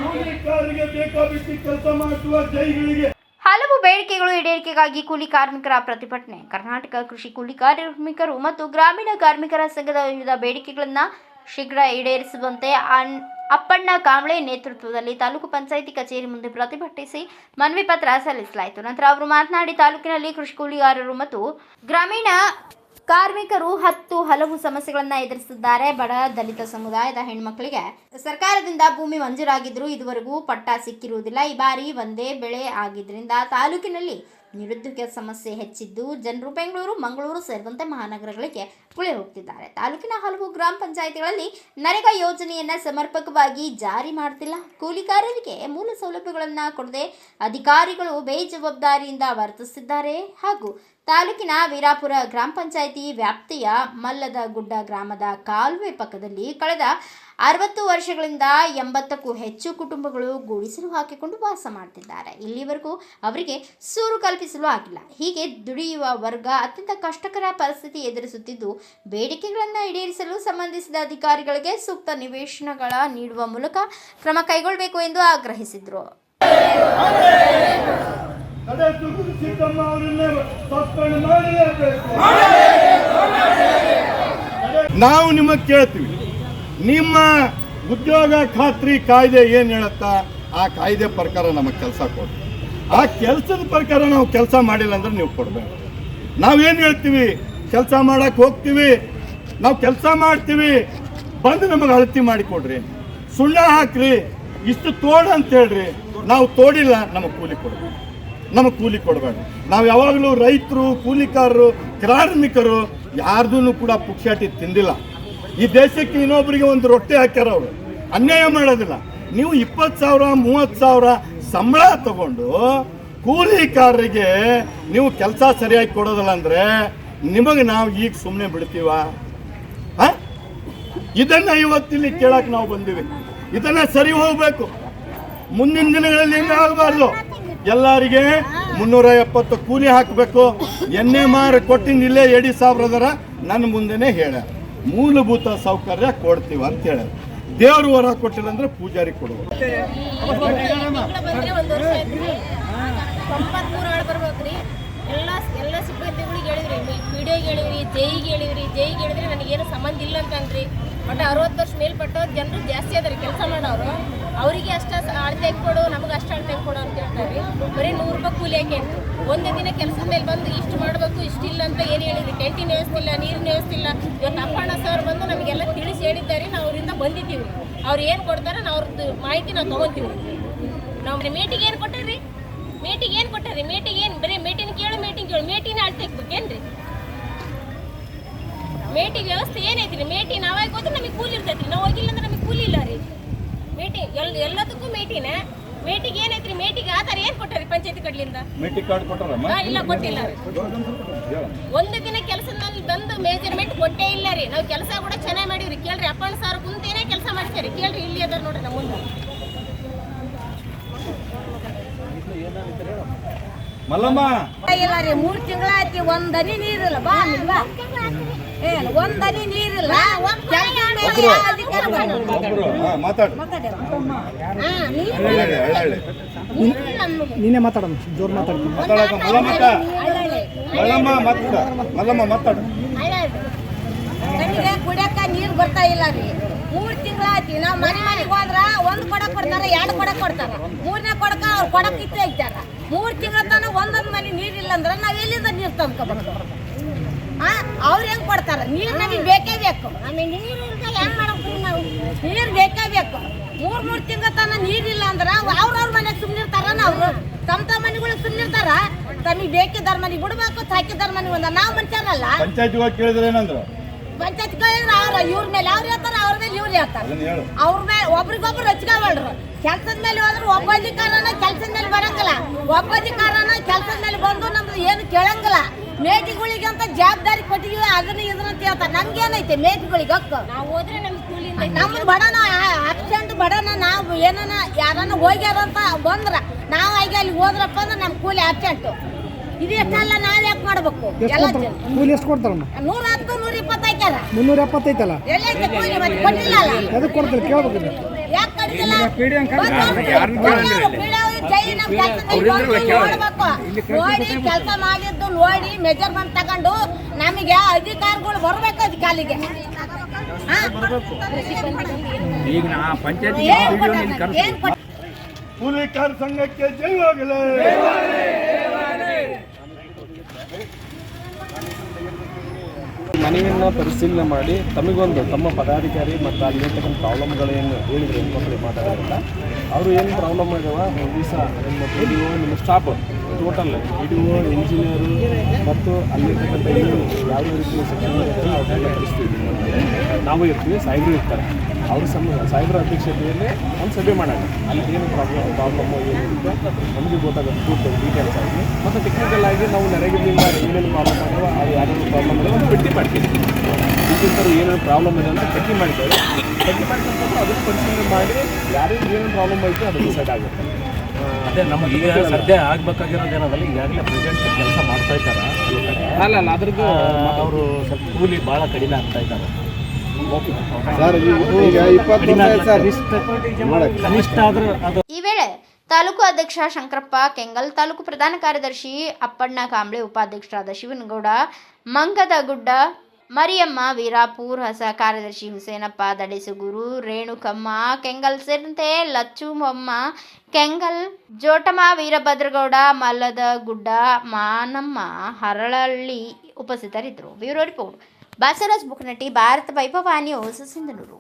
ಕೂಲಿಕಾರರಿಗೆ ಬೇಕಾಬಿಟ್ಟಿ ಕೆಲಸ ಮಾಡುವ ಜೈಗಳಿಗೆ. ಹಲವು ಬೇಡಿಕೆಗಳು ಈಡೇರಿಕೆಗಾಗಿ ಕೂಲಿ ಕಾರ್ಮಿಕರ ಪ್ರತಿಭಟನೆ. ಕರ್ನಾಟಕ ಕೃಷಿ ಕೂಲಿ ಕಾರ್ಮಿಕರು ಮತ್ತು ಗ್ರಾಮೀಣ ಕಾರ್ಮಿಕರ ಸಂಘದ ವಿವಿಧ ಬೇಡಿಕೆಗಳನ್ನು ಶೀಘ್ರ ಈಡೇರಿಸುವಂತೆ ಅಪ್ಪಣ್ಣ ಕಾಂಬ್ಳೆ ನೇತೃತ್ವದಲ್ಲಿ ತಾಲೂಕು ಪಂಚಾಯಿತಿ ಕಚೇರಿ ಮುಂದೆ ಪ್ರತಿಭಟಿಸಿ ಮನವಿ ಪತ್ರ ಸಲ್ಲಿಸಲಾಯಿತು. ನಂತರ ಅವರು ಮಾತನಾಡಿ, ತಾಲೂಕಿನಲ್ಲಿ ಕೃಷಿ ಕೂಲಿಗಾರರು ಮತ್ತು ಗ್ರಾಮೀಣ ಕಾರ್ಮಿಕರು ಹಲವು ಸಮಸ್ಯೆಗಳನ್ನು ಎದುರಿಸಿದ್ದಾರೆ. ಬಡ ದಲಿತ ಸಮುದಾಯದ ಹೆಣ್ಮಕ್ಳಿಗೆ ಸರ್ಕಾರದಿಂದ ಭೂಮಿ ಮಂಜೂರಾಗಿದ್ದರೂ ಇದುವರೆಗೂ ಪಟ್ಟ ಸಿಕ್ಕಿರುವುದಿಲ್ಲ. ಈ ಬಾರಿ ಒಂದೇ ಬೆಳೆ ಆಗಿದ್ದರಿಂದ ತಾಲೂಕಿನಲ್ಲಿ ನಿರುದ್ಯೋಗ ಸಮಸ್ಯೆ ಹೆಚ್ಚಿದ್ದು ಜನರು ಬೆಂಗಳೂರು, ಮಂಗಳೂರು ಸೇರಿದಂತೆ ಮಹಾನಗರಗಳಿಗೆ ಗುಳೆ ಹೋಗ್ತಿದ್ದಾರೆ. ತಾಲೂಕಿನ ಹಲವು ಗ್ರಾಮ ಪಂಚಾಯಿತಿಗಳಲ್ಲಿ ನರೇಗಾ ಯೋಜನೆಯನ್ನು ಸಮರ್ಪಕವಾಗಿ ಜಾರಿ ಮಾಡ್ತಿಲ್ಲ. ಕೂಲಿಕಾರರಿಗೆ ಮೂಲ ಸೌಲಭ್ಯಗಳನ್ನು ಕೊಡದೆ ಅಧಿಕಾರಿಗಳು ಬೇಜವಾಬ್ದಾರಿಯಿಂದ ವರ್ತಿಸಿದ್ದಾರೆ. ಹಾಗೂ ತಾಲೂಕಿನ ವೀರಾಪುರ ಗ್ರಾಮ ಪಂಚಾಯಿತಿ ವ್ಯಾಪ್ತಿಯ ಮಲ್ಲದ ಗುಡ್ಡ ಗ್ರಾಮದ ಕಾಲುವೆ ಪಕ್ಕದಲ್ಲಿ ಕಳೆದ 60 ವರ್ಷಗಳಿಂದ 80ಕ್ಕೂ ಹೆಚ್ಚು ಕುಟುಂಬಗಳು ಗುಡಿಸಲು ಹಾಕಿಕೊಂಡು ವಾಸ ಮಾಡ್ತಿದ್ದಾರೆ. ಇಲ್ಲಿವರೆಗೂ ಅವರಿಗೆ ಸೂರು ಕಲ್ಪಿಸಲು ಆಗಿಲ್ಲ. ಹೀಗೆ ದುಡಿಯುವ ವರ್ಗ ಅತ್ಯಂತ ಕಷ್ಟಕರ ಪರಿಸ್ಥಿತಿ ಎದುರಿಸುತ್ತಿದ್ದು, ಬೇಡಿಕೆಗಳನ್ನು ಈಡೇರಿಸಲು ಸಂಬಂಧಿಸಿದ ಅಧಿಕಾರಿಗಳಿಗೆ ಸೂಕ್ತ ನಿವೇಶನಗಳ ನೀಡುವ ಮೂಲಕ ಕ್ರಮ ಕೈಗೊಳ್ಳಬೇಕು ಎಂದು ಆಗ್ರಹಿಸಿದರು. ನಾವು ನಿಮಗೆ ಕೇಳ್ತೀವಿ, ನಿಮ್ಮ ಉದ್ಯೋಗ ಖಾತ್ರಿ ಕಾಯ್ದೆ ಏನು ಹೇಳುತ್ತಾ ಆ ಕಾಯ್ದೆ ಪ್ರಕಾರ ನಮಗೆ ಕೆಲಸ ಕೊಡಿ. ಆ ಕೆಲಸದ ಪ್ರಕಾರ ನಾವು ಕೆಲಸ ಮಾಡಿಲ್ಲ ಅಂದ್ರೆ ನೀವು ಕೊಡಬೇಕು. ನಾವೇನು ಹೇಳ್ತೀವಿ, ಕೆಲಸ ಮಾಡಕ್ಕೆ ಹೋಗ್ತೀವಿ, ನಾವು ಕೆಲಸ ಮಾಡ್ತೀವಿ, ಬಂದು ನಮಗೆ ಅಳತಿ ಮಾಡಿಕೊಡ್ರಿ, ಸುಣ್ಣ ಹಾಕ್ರಿ, ಇಷ್ಟು ತೋಡು ಅಂತ ಹೇಳ್ರಿ. ನಾವು ತೋಡಿಲ್ಲ, ನಮಗೆ ಕೂಲಿ ಕೊಡಬೇಕು. ನಮಗೆ ಕೂಲಿ ಕೊಡಬೇಡ. ನಾವು ಯಾವಾಗಲೂ ರೈತರು, ಕೂಲಿಕಾರರು, ಕಾರ್ಮಿಕರು ಯಾರ್ದೂ ಕೂಡ ಪುಕ್ಷಾಟಿ ತಿಂದಿಲ್ಲ. ಈ ದೇಶಕ್ಕೆ ಇನ್ನೊಬ್ಬರಿಗೆ ಒಂದು ರೊಟ್ಟಿ ಹಾಕ್ಯಾರ. ಅವರು ಅನ್ಯಾಯ ಮಾಡೋದಿಲ್ಲ. ನೀವು 20,000 30,000 ಸಂಬಳ ತಗೊಂಡು ಕೂಲಿಕಾರರಿಗೆ ನೀವು ಕೆಲಸ ಸರಿಯಾಗಿ ಕೊಡೋದಿಲ್ಲ ಅಂದರೆ ನಿಮಗೆ ನಾವು ಈಗ ಸುಮ್ಮನೆ ಬಿಡ್ತೀವ? ಇದನ್ನು ಇವತ್ತಿಲ್ಲಿ ಕೇಳಕ್ಕೆ ನಾವು ಬಂದೀವಿ. ಇದನ್ನು ಸರಿ ಹೋಗಬೇಕು. ಮುಂದಿನ ದಿನಗಳಲ್ಲಿ ಹೆಂಗೆ ಆಗಬಾರ್ದು. ಎಲ್ಲರಿಗೆ 370 ಕೂಲಿ ಹಾಕಬೇಕು. ಎಣ್ಣೆ ಮಾರು ಕೊಟ್ಟಿನ ಇಲ್ಲೇ 2,000 ನನ್ನ ಮುಂದೆನೇ ಹೇಳ ಮೂಲಭೂತ ಸೌಕರ್ಯ ಕೊಡ್ತೀವಿ ಅಂತ ಹೇಳ. ದೇವ್ರ ವರ ಕೊಟ್ಟಿರಂದ್ರೆ ಪೂಜಾರಿ ಕೊಡುವ. ಎಲ್ಲ ಸಿಬ್ಬಂದಿಗಳಿಗೆ ಹೇಳಿದ್ರಿ, ವಿಡಿಯೋಗೆ ಹೇಳಿದ್ರಿ, ಜೈಗೆ ಹೇಳಿದ್ರಿ, ನನಗೇನು ಸಂಬಂಧ ಇಲ್ಲ ಅಂತಂದ್ರಿ. ಬಟ್ 60 ವರ್ಷ ಮೇಲ್ಪಟ್ಟು ಜನರು ಜಾಸ್ತಿ ಅದಾರೆ ಕೆಲಸ ಮಾಡೋರು. ಅವರಿಗೆ ಅಷ್ಟ ಅಳತೆ ಕೊಡು, ನಮಗೆ ಅಷ್ಟು ಅಳತೆ ಕೊಡು ಅಂತ ಹೇಳ್ತಾರೆ. ಬರೀ 100 ರೂಪಾಯಿ ಕೂಲಿ ಹಾಕಿ ಒಂದು ದಿನ ಕೆಲಸದ ಮೇಲೆ ಬಂದು ಇಷ್ಟು ಮಾಡಬೇಕು, ಇಷ್ಟಿಲ್ಲ ಅಂತ ಏನು ಹೇಳಿದ್ರಿ. ಕ್ಯಾಂಟೀನ್ ವ್ಯವಸ್ಥೆ ಇಲ್ಲ, ನೀರಿನ ವ್ಯವಸ್ಥೆ ಇಲ್ಲ. ಇವತ್ತು ಅಪ್ಪಣ್ಣ ಸರ್ ಬಂದು ನಮಗೆಲ್ಲ ತಿಳಿಸಿ ಹೇಳಿದ್ದಾರೆ. ನಾವು ಅವರಿಂದ ಬಂದಿದ್ದೀವಿ. ಅವ್ರು ಏನು ಕೊಡ್ತಾರೆ ನಾವು ಅವ್ರದ್ದು ಮಾಹಿತಿ ನಾವು ತೊಗೊತೀವಿ. ನಾವು ಮೀಟಿಂಗ್ ಏನು ಕೊಟ್ಟಾರ್ರಿ, ಮೀಟಿಂಗ್ ಏನು ಬರೀ ಮೀಟಿಂಗ್ ಕೇಳು ಮೇಟಿನ ಅಳತೆ ಹಾಕ್ಬೇಕೇನ್ರಿ? ಮೇಟಿಂಗ್ ವ್ಯವಸ್ಥೆ ಏನೈತ್ರಿ? ಮೇಟಿನ ಅವಾಗ ಹೋದ್ರೆ ನಮಗೆ ಕೂಲಿ ಇರ್ತೈತ್ರಿ, ನಾವು ಹೋಗಿಲ್ಲ ಅಂದ್ರೆ ನಮಗೆ ಕೂಲಿ ಇಲ್ಲ ರೀ. ಮೇಟಿಂಗ್ ಎಲ್ಲದಕ್ಕೂ ಮೇಟಿಗೆ ಏನೈತ್ರಿ? ಮೇಟಿಗೆ ಆಧಾರ ಏನು ಕೊಟ್ಟಾರಿ ಪಂಚಾಯತಿ ಕಡ್ಲಿಂದ? ಇಲ್ಲ, ಕೊಟ್ಟಿಲ್ಲ. ಒಂದು ದಿನ ಕೆಲಸದಲ್ಲಿ ಬಂದು ಮೇಜರ್ಮೆಂಟ್ ಕೊಟ್ಟೇ ಇಲ್ಲ ರೀ. ನಾವು ಕೆಲಸ ಕೂಡ ಚೆನ್ನಾಗಿ ಮಾಡಿವ್ರಿ. ಕೇಳ್ರಿ, ಅಪ್ಪಣ್ಣ ಸಾರ್ ಕುಂತೇನೆ ಕೆಲಸ ಮಾಡ್ತಾರೆ. ಕೇಳ್ರಿ, ಇಲ್ಲಿ ಅದಾರ ನೋಡ್ರಿ ನಮ್ಮ ಮುಂದೆ. ಮಲ್ಲಮ್ಮ ಇಲ್ಲ ರೀ, 3 ತಿಂಗಳಾಯ್ತಿ, ಒಂದನಿ ನೀರಿಲ್ಲ. ಬಾ ಏನು ಒಂದನಿ ನೀರಿಲ್ಲ. ನೀನೇ ಮಾತಾಡೋಣ, ಜೋರ್ ಮಾತಾಡ್ತೀನಿ. ನಮಗೆ ಕುಡಿಯಕ್ಕ ನೀರು ಬರ್ತಾ ಇಲ್ಲ ರೀ. 3 ತಿಂಗಳಾಯ್ತಿ. ನಾವು ಮನೆಗೆ ಹೋದ್ರ 1 ಕೊಡ ಕೊಡ್ತಾರ, 2 ಕೊಡ ಕೊಡ್ತಾರ. 3ನೇ ಕೊಡಕ ಅವ್ರು ಕೊಡಕ್ಕೆ ಇಟ್ಟೆ ಇಟ್ಟಾರ. 3 ತಿಂಗಳ ತನಕ ಒಂದೊಂದು ಮನೆ ನೀರಿಲ್ಲ ಅಂದ್ರೆ ನಾವು ಎಲ್ಲಿಂದ ನೀರು ತಂದ್ಕೋಬೇಕು? ಅವ್ರು ಹೆಂಗ್ ಕೊಡ್ತಾರ? ನೀರು ನಮಗೆ ಬೇಕೇ ಬೇಕು. ನೀರು ಬೇಕೇ ಬೇಕು. 3 ತಿಂಗಳ ತನಕ ನೀರಿಲ್ಲ ಅಂದ್ರೆ ಅವ್ರವ್ರ ಮನೆಗೆ ಸುಮ್ಮನಿರ್ತಾರ. ಅವ್ರು ತಮ್ಮ ಮನೆಗಳಿಗೆ ಸುಮ್ಮನಿರ್ತಾರ. ತಮಗೆ ಬೇಕಿದ್ದಾರ ಮನೆಗೆ ಬಿಡ್ಬೇಕು, ಹಾಕಿದ್ದಾರ ಮನೆಗೆ ಒಂದ. ನಾವು ಮನುಷ್ಯರಲ್ಲ. ಪಂಚಾಯತ್ ಕೇಳಿದ್ರೆ ಏನಂದ್ರು? ಪಂಚಾಯತ್ ಕೇಳಿದ್ರೆ ಇವ್ರ ಮೇಲೆ ಅವ್ರು ಹೇಳ್ತಾರ, ಅವ್ರ ಮೇಲೆ ಇವ್ರು ಹೇಳ್ತಾರ. ಅವ್ರ ಮೇಲೆ ಒಬ್ರಿಗೊಬ್ರು ರಚ್ಕೊಳ್ರಿ. ಕೆಲ್ಸದ ಮೇಲೆ ಹೋದ್ರೆ ಒಬ್ಬ ಅಧಿಕಾರನ ಕೆಲ್ಸದ ಮೇಲೆ ಬರಂಗಿಲ್ಲ. ಒಬ್ಬ ಅಧಿಕಾರನ ಕೆಲ್ಸದ ಮೇಲೆ ಬಂದು ನಮ್ದು ಏನು ಕೇಳಂಗಿಲ್ಲ. ಮೇಟಿಗಳಿಗೆ ಅಂತ ಜವಾಬ್ದಾರಿ ಕೊಟ್ಟಿವಿ, ಅದನ್ನ ಅಂತ ಹೇಳ್ತಾರೆ. ನಮ್ಗೇನೈತೆ ಮೇಟಿಗಳಿಗೆ ಹಕ್ಕು? ನಾವು ಹೋದ್ರೆ ನಮ್ಗೆ ಕೂಲಿ ನಮ್ದು ಬಡನ ಅಬ್ಸೆಂಟ್ ಬಡನ. ನಾವು ಏನನ ಯಾರನ್ನ ಹೋಗ್ಯಾರ ಅಂತ ಬಂದ್ರ ನಾವು ಆಗಿ ಅಲ್ಲಿ ಹೋದ್ರಪ್ಪ ಅಂದ್ರೆ ನಮ್ ಕೂಲಿ ಅಬ್ಸೆಂಟ್. ಇದು ಎಷ್ಟಲ್ಲ ನಾವ್ ಯಾಕೆ ಮಾಡ್ಬೇಕು ಎಷ್ಟು ಎಲ್ಲ ಕೊಡ್ತಾರ ಕೂಲಿ ಎಷ್ಟು ಕೊಡ್ತಾರಮ್ಮ 110 120 ಹಾಕ್ಯಾರ 375 ಅಲ್ಲ ಎಲ್ಲೈತೆ ಕೂಲಿ ಮತ್ತೆ ಕೊಟ್ಟಿಲ್ಲ ಅಲ್ಲ ಎದಕ್ಕೆ ಕೊಡ್ತೀರಿ ಕೇಳ್ಬೇಕಿಲ್ಲ ಯಾಕೆ ಕಡಿದಿಲ್ಲ ನೋಡಿ ಕೆಲಸ ಮಾಡಿದ್ದು ನೋಡಿ ಮೆಜರ್ಮೆಂಟ್ ತಗೊಂಡು ನಮಗೆ ಅಧಿಕಾರಿಗಳು ಬರ್ಬೇಕು ಅಧಿಕಾರಿಗೆ ಈಗ ನಾ ಪಂಚಾಯತ್ ಕೂಲಿಕಾರ ಸಂಘಕ್ಕೆ ಜಯವಾಗಲಿ. ಮನೆಯನ್ನು ಪರಿಶೀಲನೆ ಮಾಡಿ ತಮಗೊಂದು ತಮ್ಮ ಪದಾಧಿಕಾರಿ ಮತ್ತು ಅಲ್ಲಿರ್ತಕ್ಕಂಥ ಪ್ರಾಬ್ಲಮ್ಗಳೇನು ಹೇಳಿದ್ರು ಹೆಣ್ಮಕ್ಳಿಗೆ ಮಾತಾಡೋದ್ರಿಂದ ಅವರು ಏನು ಪ್ರಾಬ್ಲಮ್ ಆಗ್ಯಾವ ಒಂದು ದಿವಸ ನಿಮ್ಮ ಪಿ ಡಿ ಒ ನಿಮ್ಮ staff total P D O engineer ಮತ್ತು ಅಲ್ಲಿರ್ತಕ್ಕಂಥ ಏನು ಯಾವುದೇ ರೀತಿಯ ಸೆಕ್ಯೂರಿಟಿ ಅವನ್ನೆಲ್ಲ ಕಳಿಸ್ತೀವಿ ನಾವು ಇರ್ತೀವಿ ಸಾಹೇಬರು ಇರ್ತಾರೆ ಅವ್ರ ಸಾಹೇಬರ ಅಧ್ಯಕ್ಷತೆಯಲ್ಲಿ ಒಂದು ಸಭೆ ಮಾಡೋಣ ಅಲ್ಲಿ ಏನು ಪ್ರಾಬ್ಲಮ್ಮು ಏನಿರುತ್ತೆ ನಮಗೆ ಗೊತ್ತಾಗುತ್ತೆ ಪೂರ್ತಿ ಡೀಟೇಲ್ಸ್ ಆಗಿ ಮತ್ತು ಟೆಕ್ನಿಕಲ್ ಆಗಿ ನಾವು ನರೇಗಿನಿಂದ ಏನೇನು ಪ್ರಾಬ್ಲಮ್ ಆಗ್ಯಾವ ಅದು ಯಾವ್ಯಾವ ಪ್ರಾಬ್ಲಮ್ ಇದೆ ಒಂದು ಪಟ್ಟಿ ಮಾಡ್ತೀವಿ ಇಂಥವ್ರು ಏನೇನು ಪ್ರಾಬ್ಲಮ್ ಇದೆ ಅಂತ ಪಟ್ಟಿ ಮಾಡಿದ್ದೇವೆ ಪಟ್ಟಿ ಮಾಡ್ಕೊಂಡು ಅದನ್ನು ಪರಿಶೀಲನೆ ಮಾಡಿ ಯಾರಿಗೆ ಏನೇನು ಪ್ರಾಬ್ಲಮ್ ಐತೆ ಅದು ಡಿಸೈಡ್ ಆಗುತ್ತೆ. ಅದೇ ನಮ್ಗೆ ಈಗ ಸದ್ಯ ಆಗ್ಬೇಕಾಗಿರೋದು ಏನದಲ್ಲ ಈಗಾಗಲೇ ಪ್ರೆಸೆಂಟ್ ಕೆಲಸ ಮಾಡ್ತಾ ಇದ್ದಾರೆ ಅಲ್ಲ ಅದ್ರದ್ದು ಅವರು ಸ್ವಲ್ಪ ಕೂಲಿ ಭಾಳ ಕಡಿಮೆ ಆಗ್ತಾ ಇದ್ದಾರೆ. ಕನಿಷ್ಠ ಆದ್ರೂ ಅದು ಈ ವೇಳೆ ತಾಲೂಕು ಅಧ್ಯಕ್ಷ ಶಂಕರಪ್ಪ ಕೆಂಗಲ್, ತಾಲೂಕು ಪ್ರಧಾನ ಕಾರ್ಯದರ್ಶಿ ಅಪ್ಪಣ್ಣ ಕಾಂಬ್ಳೆ, ಉಪಾಧ್ಯಕ್ಷರಾದ ಶಿವನಗೌಡ ಮಂಗದಗುಡ್ಡ, ಮರಿಯಮ್ಮ ವೀರಾಪುರ್, ಹೊಸ ಕಾರ್ಯದರ್ಶಿ ಹುಸೇನಪ್ಪ ದಡೇಸುಗೂರು, ರೇಣುಕಮ್ಮ ಕೆಂಗಲ್ ಸೇರಿದಂತೆ ಲಚ್ಚುಮಮ್ಮ ಕೆಂಗಲ್, ಜೋಟಮ್ಮ ವೀರಭದ್ರಗೌಡ, ಮಲ್ಲದಗುಡ್ಡ, ಮಾನಮ್ಮ ಹರಳಹಳ್ಳಿ ಉಪಸ್ಥಿತರಿದ್ದರು. ಬ್ಯೂರೋ ರಿಪೋರ್ಟ್ ಬಾಸರಾಜ್ ಬುಕ್ನಟಿ, ಭಾರತ ವೈಭವ news, Sindhanur.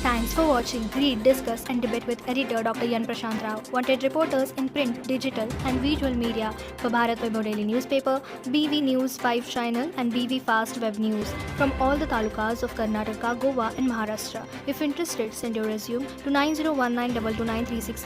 Thanks for watching. Read, discuss and debate with editor Dr. Yan Prashant Rao. Wanted reporters in print, digital and visual media for Bharat Vaibhav Daily Newspaper, BV News 5 Channel and BV Fast Web News from all the talukas of Karnataka, Goa and Maharashtra. If interested, send your resume to 9019229369.